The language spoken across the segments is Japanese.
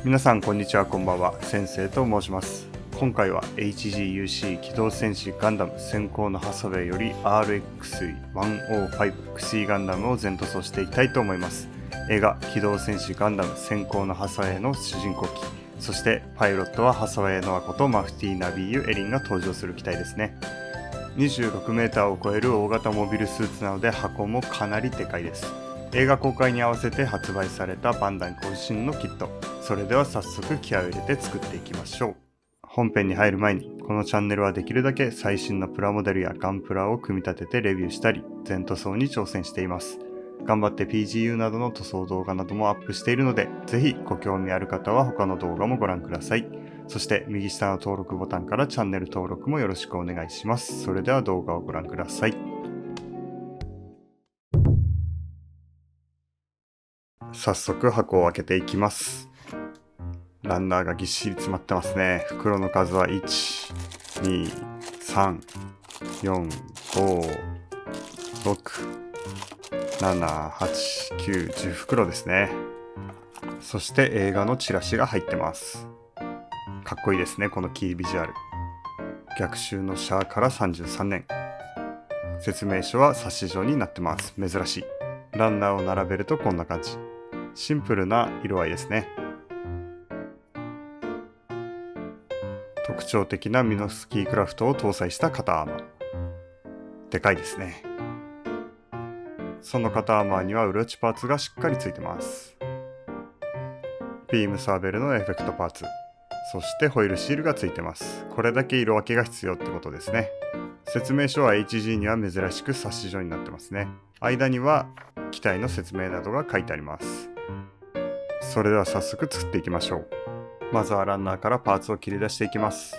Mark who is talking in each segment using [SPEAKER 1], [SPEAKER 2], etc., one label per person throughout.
[SPEAKER 1] 皆さんこんにちは、こんばんは。先生と申します。今回は HGUC 機動戦士ガンダム先行のハサウェイより RX-105 クシーガンダムを全塗装していきたいと思います。映画機動戦士ガンダム先行のハサウェイの主人公機、そしてパイロットはハサウェイノアことマフティー・ナビーユ・エリンが登場する機体ですね。26m を超える大型モビルスーツなので箱もかなりでかいです。映画公開に合わせて発売されたバンダイ渾身のキット。それでは早速気合を入れて作っていきましょう。本編に入る前に、このチャンネルはできるだけ最新のプラモデルやガンプラを組み立ててレビューしたり、全塗装に挑戦しています。頑張って PGU などの塗装動画などもアップしているので、ぜひご興味ある方は他の動画もご覧ください。そして右下の登録ボタンからチャンネル登録もよろしくお願いします。それでは動画をご覧ください。早速箱を開けていきます。ランナーがぎっしり詰まってますね。袋の数は1、2、3、4、5、6、7、8、9、10袋ですね。そして映画のチラシが入ってます。かっこいいですね、このキービジュアル。逆襲のシャアから33年。説明書は冊子状になってます。珍しい。ランナーを並べるとこんな感じ。シンプルな色合いですね。特徴的なミノフスキークラフトを搭載した肩アーマー。でかいですね。その肩アーマーにはウロチパーツがしっかりついてます。ビームサーベルのエフェクトパーツ。そしてホイールシールがついてます。これだけ色分けが必要ってことですね。説明書は HG には珍しく冊子状になってますね。間には機体の説明などが書いてあります。それでは早速作っていきましょう。まずはランナーからパーツを切り出していきます。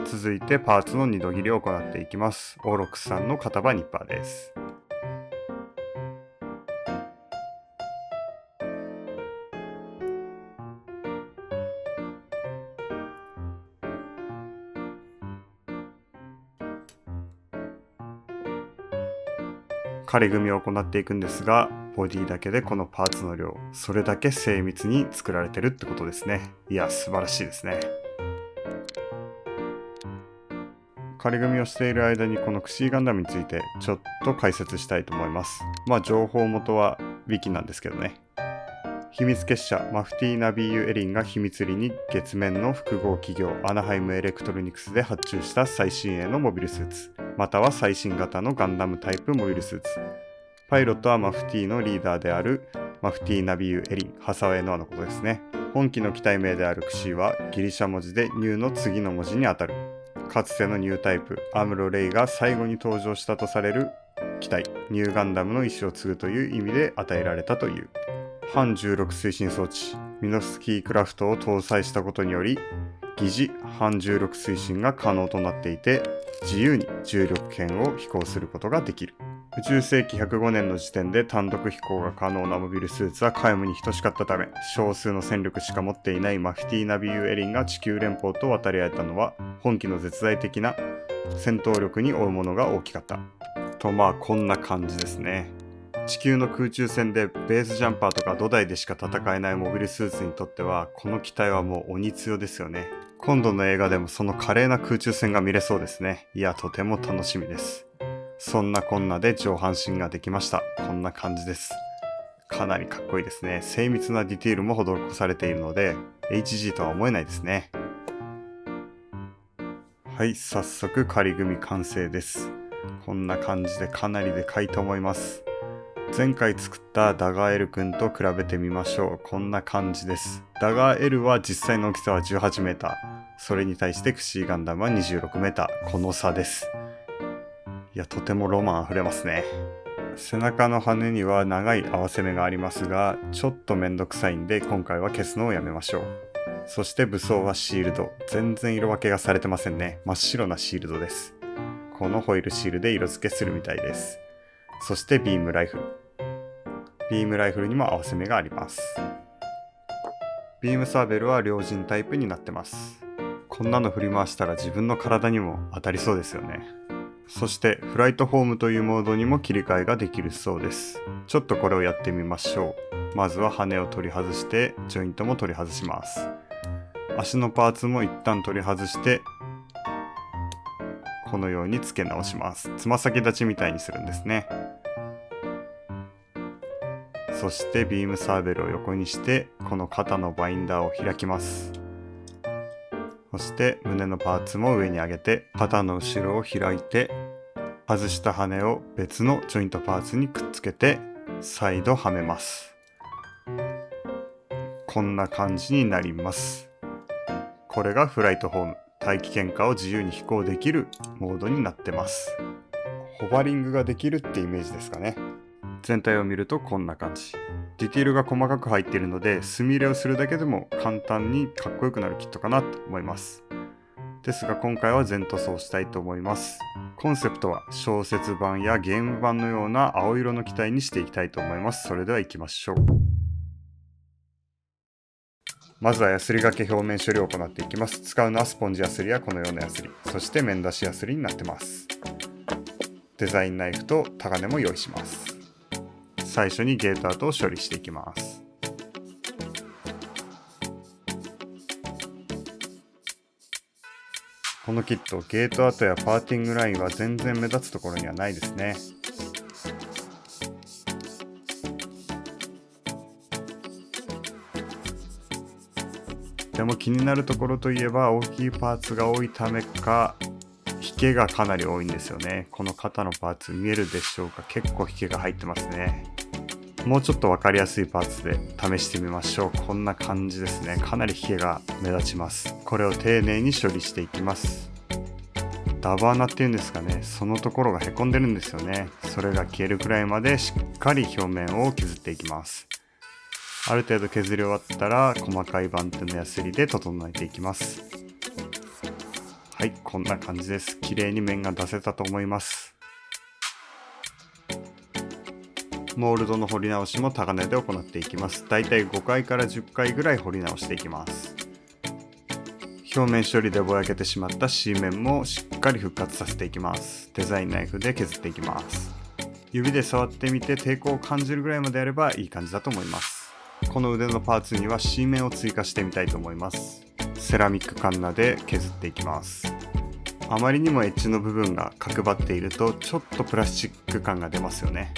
[SPEAKER 1] 続いてパーツの2度切りを行っていきます。オーロックスさんの片刃ニッパーです。仮組みを行っていくんですが、ボディだけでこのパーツの量、それだけ精密に作られてるってことですね。いや、素晴らしいですね。仮組みをしている間にこのクシーガンダムについてちょっと解説したいと思います。情報元はウィキなんですけどね。秘密結社マフティー・ナビーユ・エリンが秘密裏に月面の複合企業アナハイム・エレクトロニクスで発注した最新鋭のモビルスーツ、または最新型のガンダムタイプモビルスーツ。パイロットはマフティーのリーダーであるマフティー・ナビーユ・エリン、ハサウェイノアのことですね。本機の機体名であるクシーはギリシャ文字でニューの次の文字にあたる。かつてのニュータイプアムロ・レイが最後に登場したとされる機体ニューガンダムの意志を継ぐという意味で与えられたという。反重力推進装置ミノフスキークラフトを搭載したことにより疑似反重力推進が可能となっていて、自由に重力圏を飛行することができる。宇宙世紀105年の時点で単独飛行が可能なモビルスーツは皆無に等しかったため、少数の戦力しか持っていないマフティー・ナビーユ・エリンが地球連邦と渡り合えたのは本機の絶大的な戦闘力に負うものが大きかったと。こんな感じですね。地球の空中戦でベースジャンパーとか土台でしか戦えないモビルスーツにとってはこの機体はもう鬼強ですよね。今度の映画でもその華麗な空中戦が見れそうですね。いや、とても楽しみです。そんなこんなで上半身ができました。こんな感じです。かなりかっこいいですね。精密なディティールも施されているので HG とは思えないですね。はい、早速仮組み完成です。こんな感じでかなりでかいと思います。前回作ったダガー L 君と比べてみましょう。こんな感じです。ダガー L は実際の大きさは 18m。それに対してクシーガンダムは 26m。この差です。いや、とてもロマンあふれますね。背中の羽には長い合わせ目がありますが、ちょっとめんどくさいんで今回は消すのをやめましょう。そして武装はシールド。全然色分けがされてませんね。真っ白なシールドです。このホイールシールで色付けするみたいです。そしてビームライフル。ビームライフルにも合わせ目があります。ビームサーベルは両刃タイプになってます。こんなの振り回したら自分の体にも当たりそうですよね。そしてフライトホームというモードにも切り替えができるそうです。ちょっとこれをやってみましょう。まずは羽を取り外してジョイントも取り外します。足のパーツも一旦取り外してこのように付け直します。つま先立ちみたいにするんですね。そしてビームサーベルを横にしてこの肩のバインダーを開きます。そして胸のパーツも上に上げて肩の後ろを開いて外した羽を別のジョイントパーツにくっつけて再度はめます。こんな感じになります。これがフライトホーム、大気圏下を自由に飛行できるモードになってます。ホバリングができるってイメージですかね。全体を見るとこんな感じ。ディティールが細かく入っているので墨入れをするだけでも簡単にかっこよくなるキットかなと思います。ですが今回は全塗装したいと思います。コンセプトは小説版やゲーム版のような青色の機体にしていきたいと思います。それでは行きましょう。まずはヤスリ掛け表面処理を行っていきます。使うのはスポンジヤスリやこのようなヤスリ、そして面出しヤスリになってます。デザインナイフとタガネも用意します。最初にゲート跡を処理していきます。このキット、ゲート跡やパーティングラインは全然目立つところにはないですね。でも気になるところといえば大きいパーツが多いためか引けがかなり多いんですよね。この肩のパーツ見えるでしょうか。結構引けが入ってますね。もうちょっと分かりやすいパーツで試してみましょう。こんな感じですね。かなり引けが目立ちます。これを丁寧に処理していきます。ダバーナっていうんですかね、そのところがへこんでるんですよね。それが消えるくらいまでしっかり表面を削っていきます。ある程度削り終わったら細かい番手のヤスリで整えていきます。はい、こんな感じです。綺麗に面が出せたと思います。モールドの彫り直しもタガネで行っていきます。だいたい5回から10回ぐらい彫り直していきます。表面処理でぼやけてしまった C 面もしっかり復活させていきます。デザインナイフで削っていきます。指で触ってみて抵抗を感じるぐらいまでやればいい感じだと思います。この腕のパーツには C 面を追加してみたいと思います。セラミックカンナで削っていきます。あまりにもエッジの部分が角張っているとちょっとプラスチック感が出ますよね。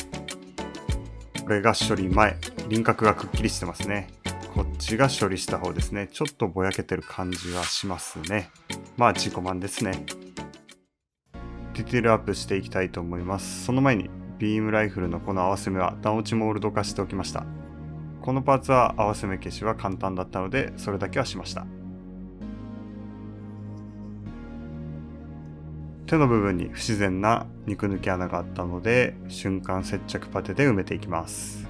[SPEAKER 1] これが処理前、輪郭がくっきりしてますね。こっちが処理した方ですね。ちょっとぼやけてる感じはしますね。まあ自己満ですね。ディテールアップしていきたいと思います。その前にビームライフルのこの合わせ目は段落ちモールド化しておきました。このパーツは合わせ目消しは簡単だったのでそれだけはしました。手の部分に不自然な肉抜き穴があったので瞬間接着パテで埋めていきます。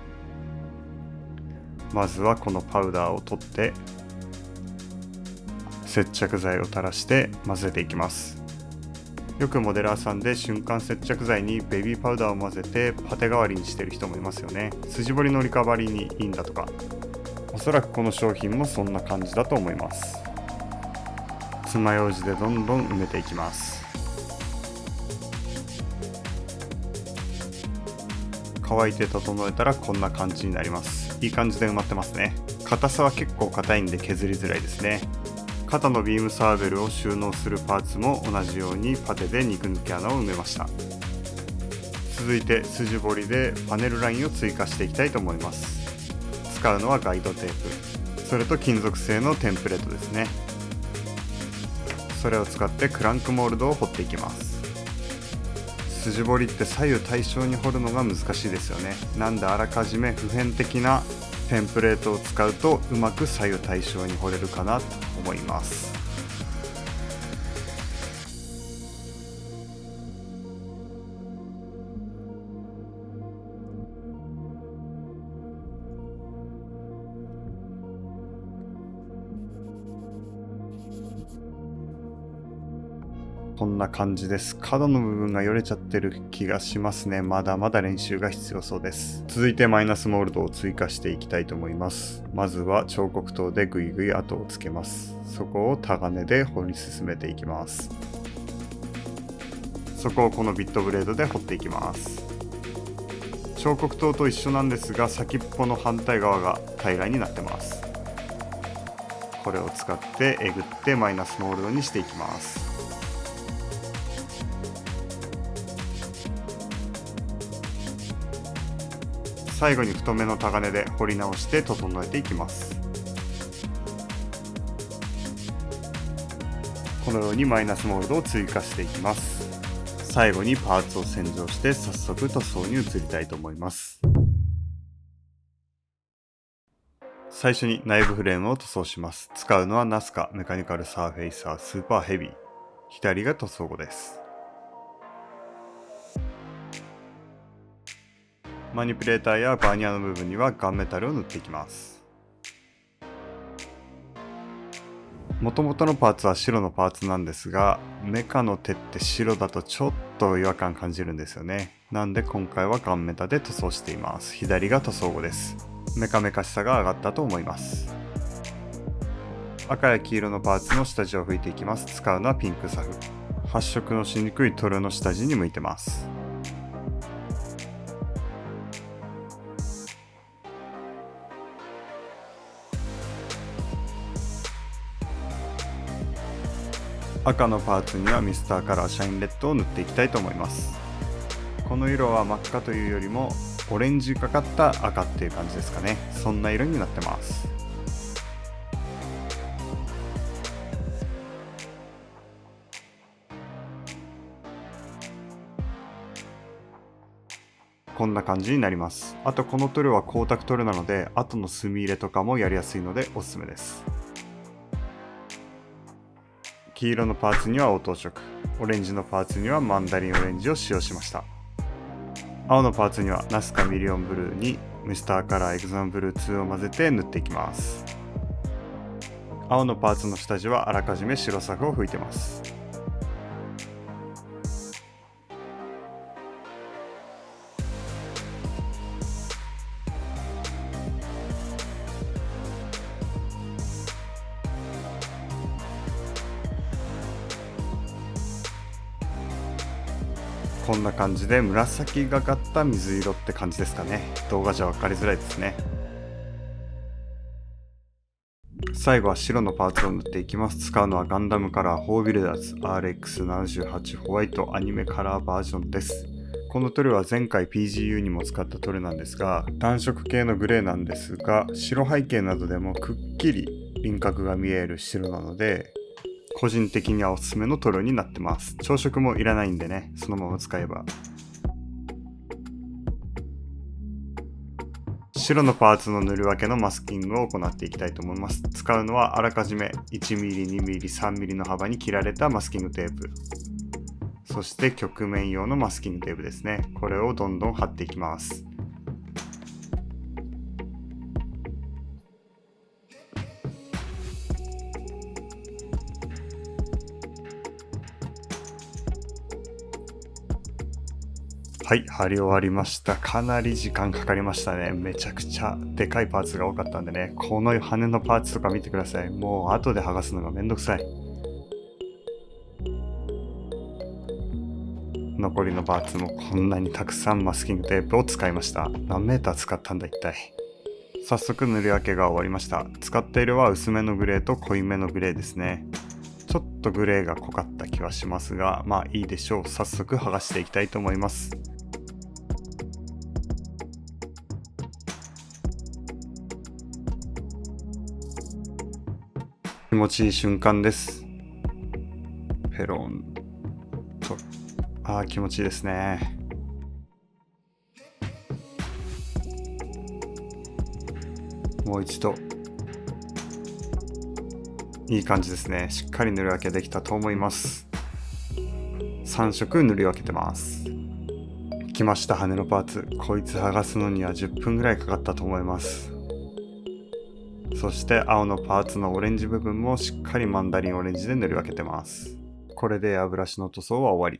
[SPEAKER 1] まずはこのパウダーを取って接着剤を垂らして混ぜていきます。よくモデラーさんで瞬間接着剤にベビーパウダーを混ぜてパテ代わりにしてる人もいますよね。筋彫りのリカバリーにいいんだとか。おそらくこの商品もそんな感じだと思います。爪楊枝でどんどん埋めていきます。乾いて整えたらこんな感じになります。いい感じで埋まってますね。硬さは結構硬いんで削りづらいですね。肩のビームサーベルを収納するパーツも同じようにパテで肉抜き穴を埋めました。続いて筋彫りでパネルラインを追加していきたいと思います。使うのはガイドテープ、それと金属製のテンプレートですね。それを使ってクランクモールドを彫っていきます。筋彫りって左右対称に彫るのが難しいですよね。なんであらかじめ普遍的なテンプレートを使うとうまく左右対称に彫れるかなと思います。こんな感じです。角の部分がよれちゃってる気がしますね。まだまだ練習が必要そうです。続いてマイナスモールドを追加していきたいと思います。まずは彫刻刀でぐいぐい跡をつけます。そこをタガネで掘り進めていきます。そこをこのビットブレードで掘っていきます。彫刻刀と一緒なんですが、先っぽの反対側が平らになってます。これを使ってえぐってマイナスモールドにしていきます。最後に太めのタガネで掘り直して整えていきます。このようにマイナスモールドを追加していきます。最後にパーツを洗浄して早速塗装に移りたいと思います。最初に内部フレームを塗装します。使うのはナスカメカニカルサーフェイサースーパーヘビー。左が塗装後です。マニピュレーターやバーニャの部分にはガンメタルを塗っていきます。元々のパーツは白のパーツなんですが、メカの手って白だとちょっと違和感感じるんですよね。なんで今回はガンメタで塗装しています。左が塗装後です。メカメカしさが上がったと思います。赤や黄色のパーツの下地を拭いていきます。使うのはピンクサフ。発色のしにくい塗料の下地に向いてます。赤のパーツにはミスターカラーシャインレッドを塗っていきたいと思います。この色は真っ赤というよりもオレンジがかった赤っていう感じですかね。そんな色になってます。こんな感じになります。あとこの塗料は光沢塗料なので、後の墨入れとかもやりやすいのでおすすめです。黄色のパーツには黄桃色、オレンジのパーツにはマンダリンオレンジを使用しました。青のパーツにはナスカミリオンブルーにミスターカラーエグザンブルー2を混ぜて塗っていきます。青のパーツの下地はあらかじめ白サフを拭いてます。こんな感じで紫がかった水色って感じですかね。動画じゃ分かりづらいですね。最後は白のパーツを塗っていきます。使うのはガンダムカラー4ビルダーズ RX78 ホワイトアニメカラーバージョンです。この塗料は前回 PGU にも使った塗料なんですが、暖色系のグレーなんですが、白背景などでもくっきり輪郭が見える白なので、個人的にはおすすめの塗料になってます。調色もいらないんでね、そのまま使えば。白のパーツの塗り分けのマスキングを行っていきたいと思います。使うのはあらかじめ 1mm、2mm、3mm の幅に切られたマスキングテープ。そして曲面用のマスキングテープですね。これをどんどん貼っていきます。はい、貼り終わりました。かなり時間かかりましたね。めちゃくちゃでかいパーツが多かったんでね。この羽のパーツとか見てください。もう後で剥がすのがめんどくさい。残りのパーツもこんなにたくさんマスキングテープを使いました。何メーター使ったんだ一体。早速塗り分けが終わりました。使った色は薄めのグレーと濃いめのグレーですね。ちょっとグレーが濃かった気はしますが、まあいいでしょう。早速剥がしていきたいと思います。気持ちいい瞬間です。ペロンと。気持ちいいですね。もう一度。いい感じですね。しっかり塗り分けできたと思います。3色塗り分けてます。来ました、羽のパーツ。こいつ剥がすのには10分ぐらいかかったと思います。そして青のパーツのオレンジ部分もしっかりマンダリンオレンジで塗り分けてます。これでエアブラシの塗装は終わり。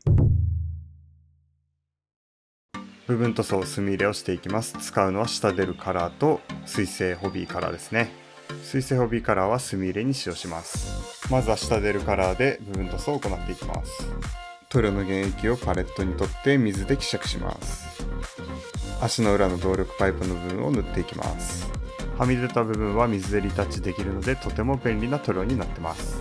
[SPEAKER 1] 部分塗装墨入れをしていきます。使うのは下出るカラーと水性ホビーカラーですね。水性ホビーカラーは墨入れに使用します。まずは下出るカラーで部分塗装を行っていきます。塗料の原液をパレットに取って水で希釈します。足の裏の動力パイプの部分を塗っていきます。はみ出た部分は水でリタッチできるのでとても便利な塗料になってます。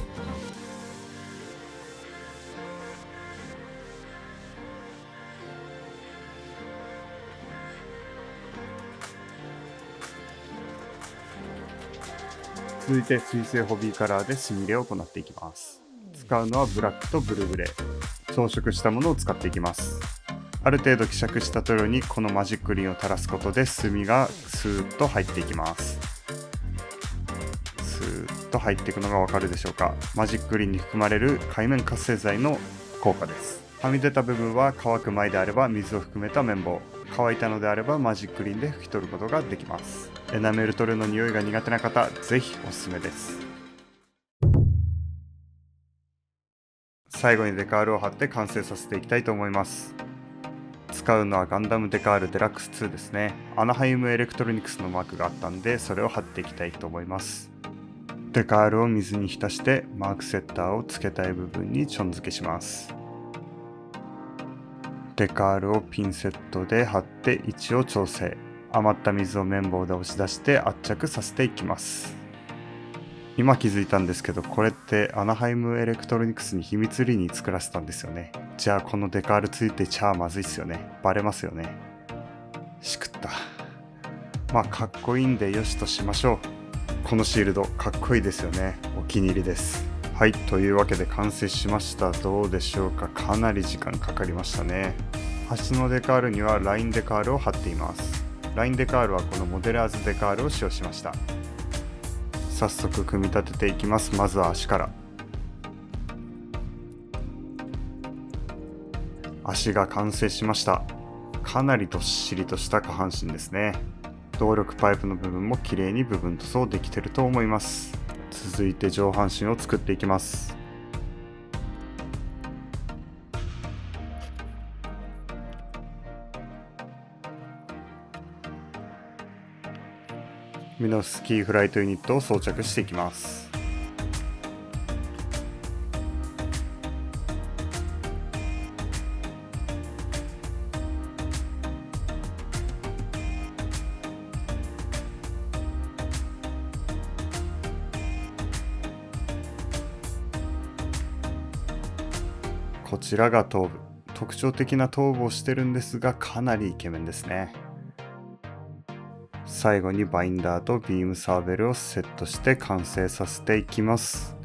[SPEAKER 1] 続いて水性ホビーカラーで墨入れを行っていきます。使うのはブラックとブルーグレー、装飾したものを使っていきます。ある程度希釈した塗料にこのマジックリンを垂らすことで墨がスーッと入っていきます。スーッと入っていくのがわかるでしょうか。マジックリンに含まれる界面活性剤の効果です。はみ出た部分は乾く前であれば水を含めた綿棒、乾いたのであればマジックリンで拭き取ることができます。エナメル塗料の匂いが苦手な方、ぜひおすすめです。最後にデカールを貼って完成させていきたいと思います。使うのはガンダムデカールデラックス2ですね。アナハイムエレクトロニクスのマークがあったんで、それを貼っていきたいと思います。デカールを水に浸してマークセッターをつけたい部分にちょん付けします。デカールをピンセットで貼って位置を調整。余った水を綿棒で押し出して圧着させていきます。今気づいたんですけど、これってアナハイムエレクトロニクスに秘密裏に作らせたんですよね。じゃあこのデカールついてちゃまずいっすよね。バレますよね。しくった。まあかっこいいんでよしとしましょう。このシールドかっこいいですよね。お気に入りです。はい、というわけで完成しました。どうでしょうか。かなり時間かかりましたね。端のデカールにはラインデカールを貼っています。ラインデカールはこのモデラーズデカールを使用しました。早速組み立てていきます。まずは足から。足が完成しました。かなりどっしりとした下半身ですね。動力パイプの部分も綺麗に部分塗装できてると思います。続いて上半身を作っていきます。ミノフスキーフライトユニットを装着していきます。こちらが頭部。特徴的な頭部をしてるんですが、かなりイケメンですね。最後にバインダーとビームサーベルをセットして完成させていきます。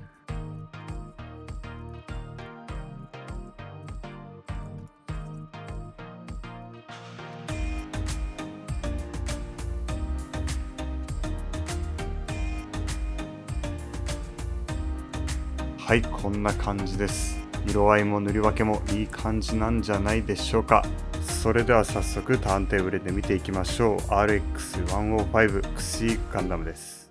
[SPEAKER 1] はい、こんな感じです。色合いも塗り分けもいい感じなんじゃないでしょうか。それでは早速ターンテーブルで見ていきましょう。 RX105 クシーガンダムです。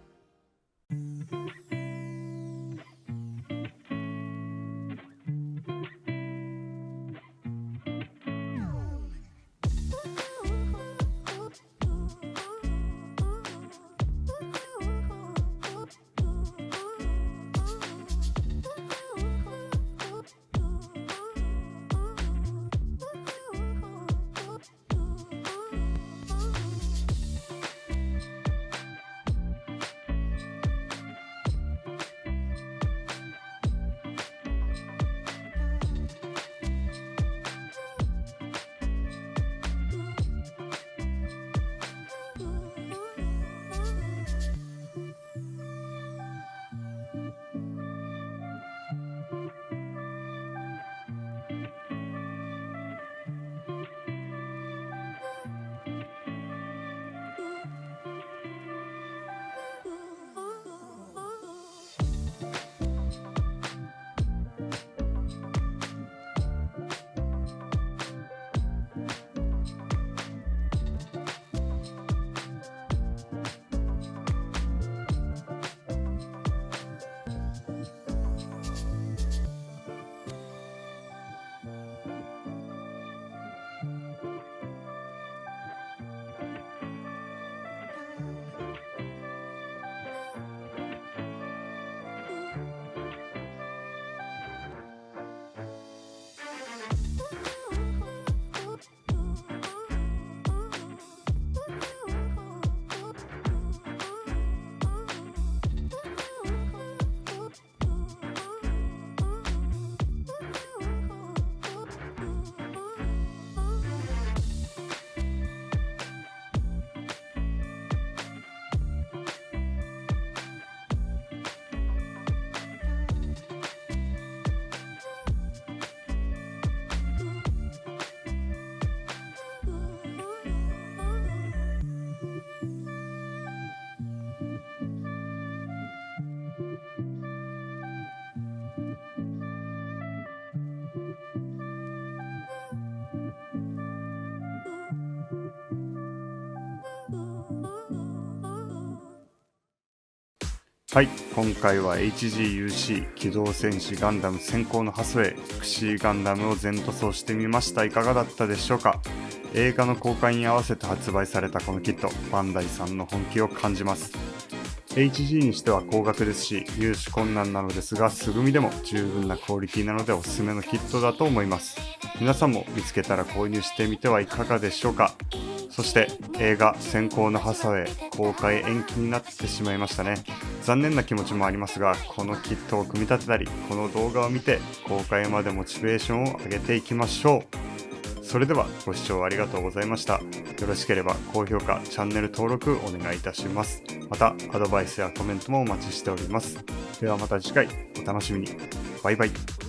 [SPEAKER 1] はい、今回は HGUC 機動戦士ガンダム先行のハスウェイクシーガンダムを全塗装してみました。いかがだったでしょうか。映画の公開に合わせて発売されたこのキット、バンダイさんの本気を感じます。HG にしては高額ですし、入手困難なのですが、すぐみでも十分なクオリティなのでおすすめのキットだと思います。皆さんも見つけたら購入してみてはいかがでしょうか。そして映画先行のハサウェイ公開延期になってしまいましたね。残念な気持ちもありますが、このキットを組み立てたり、この動画を見て公開までモチベーションを上げていきましょう。それではご視聴ありがとうございました。よろしければ高評価、チャンネル登録お願いいたします。またアドバイスやコメントもお待ちしております。ではまた次回お楽しみに。バイバイ。